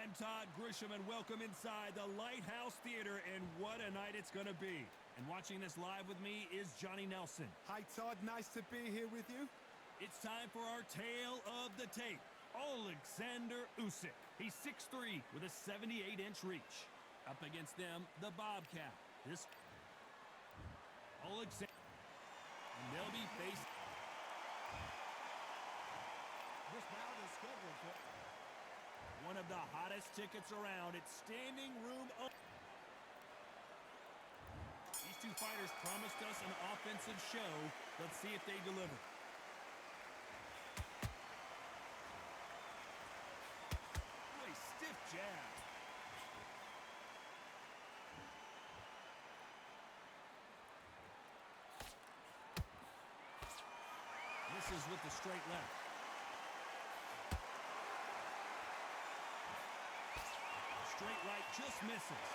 I'm Todd Grisham, and welcome inside the Lighthouse Theater, and what a night it's going to be. And watching this live with me is Johnny Nelson. Hi, Todd. Nice to be here with you. It's time for our tale of the tape. Alexander Usyk. He's 6'3" with a 78-inch reach. Up against them, the Bobcat. This Alexander. And they'll be facing. This bout is scheduled for one of the hottest tickets around. It's standing room only. These two fighters promised us an offensive show. Let's see if they deliver. Ooh, a stiff jab. Misses with the straight left. Straight right just misses.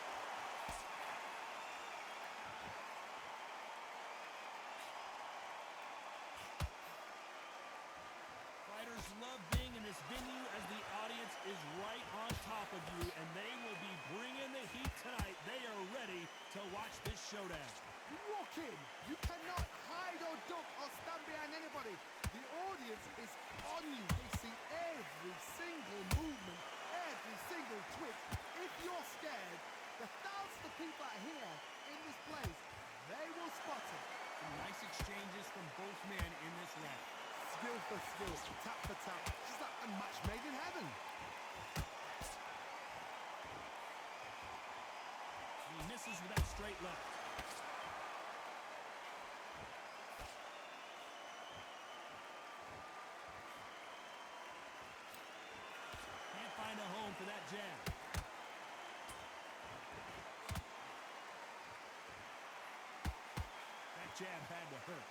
Fighters love being in this venue as the audience is right on top of you, and they will be bringing the heat tonight. They are ready to watch this showdown. You walk in, you cannot hide or duck or stand behind anybody. The audience is on you. They see every single movement, every single twitch. If you're scared, the thousands of people out here in this place, they will spot it. Some nice exchanges from both men in this round. Skill for skill, tap for tap, just like a match made in heaven. He misses with that straight left. Can't find a home for that jab. That jab had to hurt.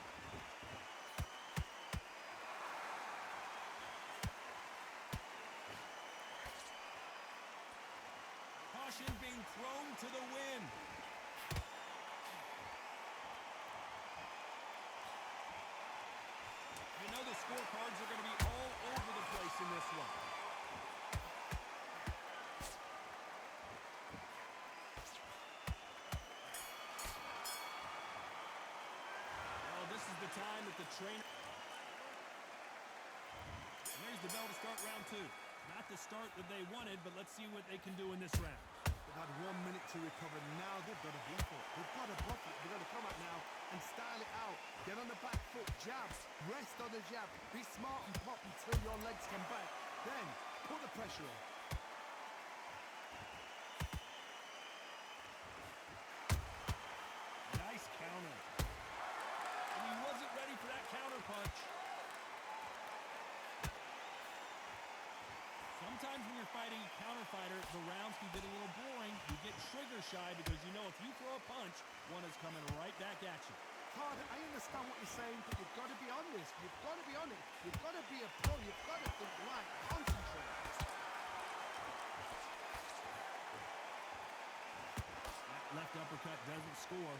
Caution being thrown to the wind. You know the scorecards are going to be all over the place in this one. Well, this is the time that the trainer... And there's the bell to start round two. Not the start that they wanted, but let's see what they can do in this round. They've had 1 minute to recover. Now they've got to bluff it. They've got to bluff it. They've got to come out now and style it out. Get on the back foot, jabs, rest on the jab. Be smart and pop until your legs come back. Then put the pressure on. Nice counter. And he wasn't ready for that counter punch. Sometimes when you're fighting a counter fighter, the rounds can get a little boring. You get trigger shy because you know if you throw a punch, one is coming right back at you. Todd, I understand what you're saying, but you've got to be on this. You've got to be on it. You've got to be a pro. You've got to think right. Concentrate. That left uppercut doesn't score.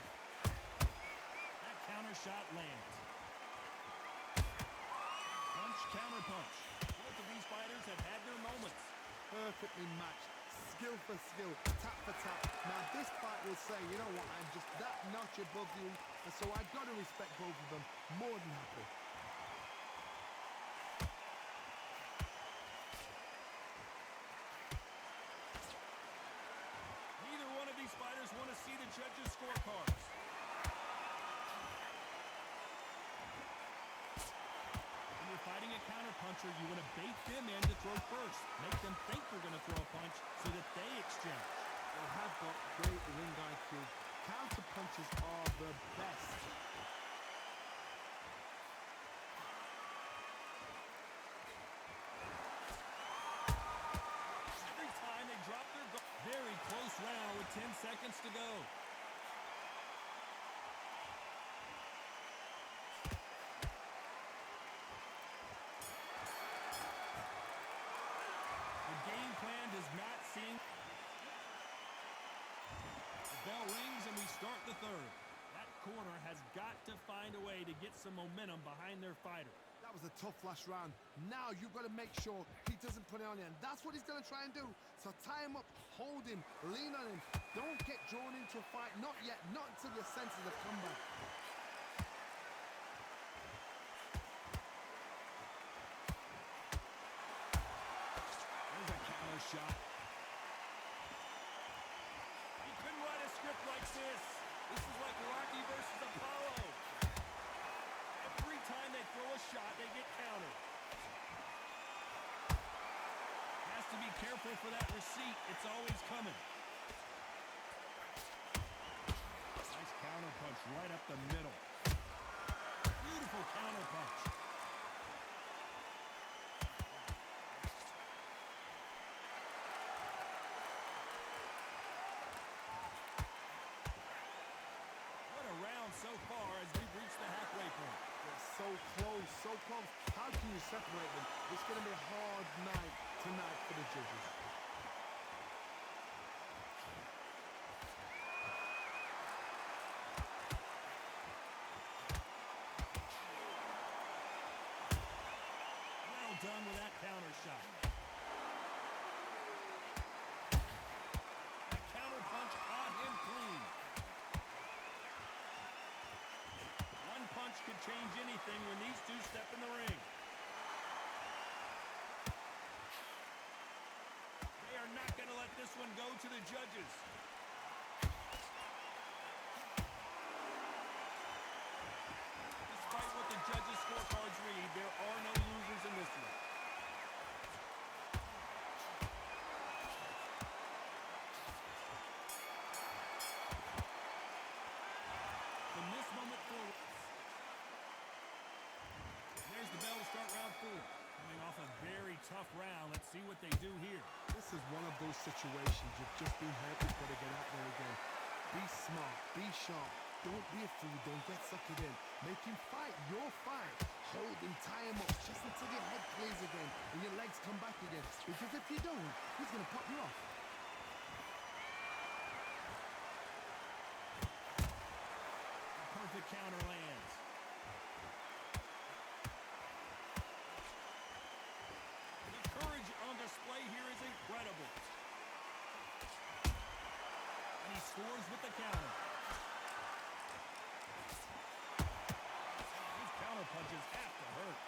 That counter shot lands. Punch, counter punch. Both of these fighters have had their moments. Perfectly matched. Skill for skill, tap for tap. Now this fight will say, you know what, I'm just that notch above you, and so I've got to respect both of them more than happy. Neither one of these fighters want to see the judges' scorecards. When you're fighting a counterpuncher, you want to bait them in to throw first. Make them think they're going to throw a punch so that they exchange. They have got great ring IQ. Counter punches are the best. Every time they drop their guard. Very close round with 10 seconds to go. Does not seem. The bell rings and we start the third. That corner has got to find a way to get some momentum behind their fighter. That was a tough last round. Now you've got to make sure he doesn't put it on you, and that's what he's going to try and do. So tie him up, hold him, lean on him. Don't get drawn into a fight. Not yet, not until your senses have come back. There's a counter shot. He couldn't write a script like this. This is like Rocky versus Apollo. Every time they throw a shot, they get countered. Has to be careful for that receipt. It's always coming. Nice counter punch right up the middle. Beautiful counter punch. What a round so far as we've reached the halfway point. They're so close, so close. How can you separate them? It's going to be a hard night tonight for the judges. Well done with that counter shot. That counter punch caught him clean. One punch could change anything when these two step in the ring. They are not going to let this one go to the judges. Despite what the judges' scorecards read, there are no losers in this one. From this moment forward, there's the bell to start round 4. Coming off a very tough round, let's see what they do here. This is one of those situations you've just been hurt. You've got to get out there again. Be smart, be sharp. Don't be a fool, don't get suckered in. Make him fight your fight. Hold him, tie him up, just until your head clears again and your legs come back again. Because if you don't, he's going to pop you off. A perfect counter lands. The courage on display here is incredible. And he scores with the counter. These counter punches have to hurt.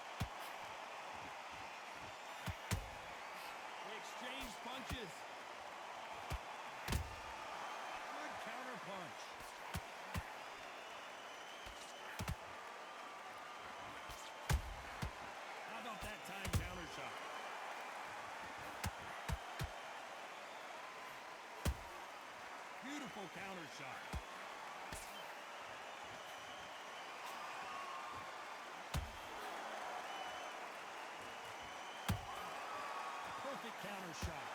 They exchange punches. Good counter punch. How about that time counter shot? Beautiful counter shot. Perfect counter shot.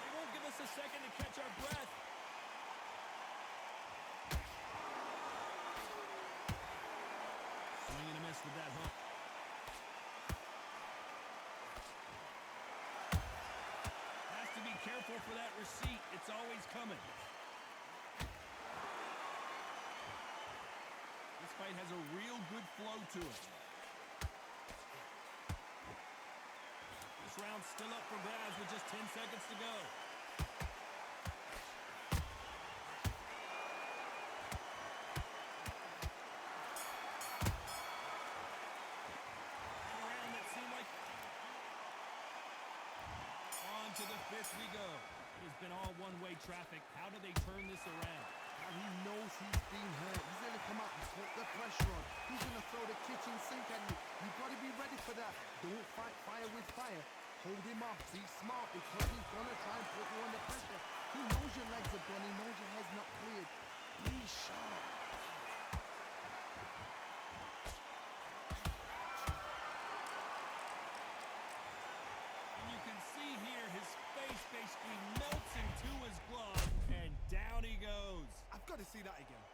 They won't give us a second to catch our breath. Swing and a miss with that hook. Has to be careful for that receipt. It's always coming. This fight has a real good flow to it. This round's still up for grabs with just 10 seconds to go. A round that seemed like... On to the 5th we go. It's been all one-way traffic. How do they turn this around? Now he knows he's been hurt. He's going to come out and put the pressure on. He's going to throw the kitchen sink at you. You've got to be ready for that. Don't fight fire with fire. Hold him off. Be smart because he's going to try and put you under pressure. He knows your legs are done. He knows your head's not cleared. Be sharp. And you can see here his face basically melts into his glove, and down he goes. I've got to see that again.